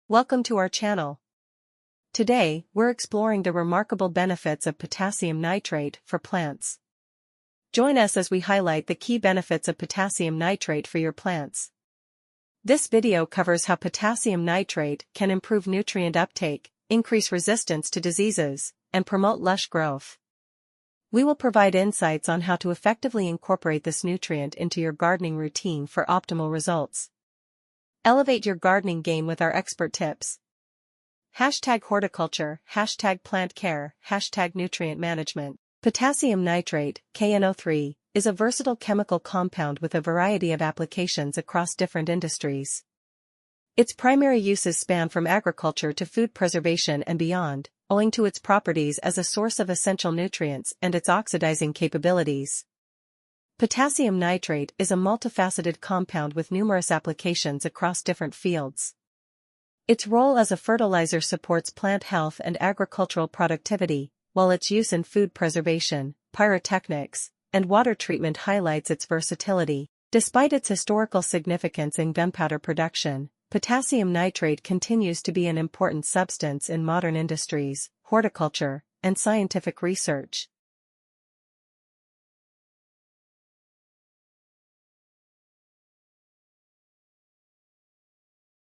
Welcome to our channel. Today, we're exploring the remarkable benefits of potassium nitrate for plants. Join us as we highlight the key benefits of potassium nitrate for your plants. This video covers how potassium nitrate can improve nutrient uptake, increase resistance to diseases, and promote lush growth. We will provide insights on how to effectively incorporate this nutrient into your gardening routine for optimal results. Elevate your gardening game with our expert tips. #horticulture, #plant care, #nutrient management. Potassium nitrate, KNO3, is a versatile chemical compound with a variety of applications across different industries. Its primary uses span from agriculture to food preservation and beyond, owing to its properties as a source of essential nutrients and its oxidizing capabilities. Potassium nitrate is a multifaceted compound with numerous applications across different fields. Its role as a fertilizer supports plant health and agricultural productivity, while its use in food preservation, pyrotechnics, and water treatment highlights its versatility. Despite its historical significance in gunpowder production, potassium nitrate continues to be an important substance in modern industries, horticulture, and scientific research.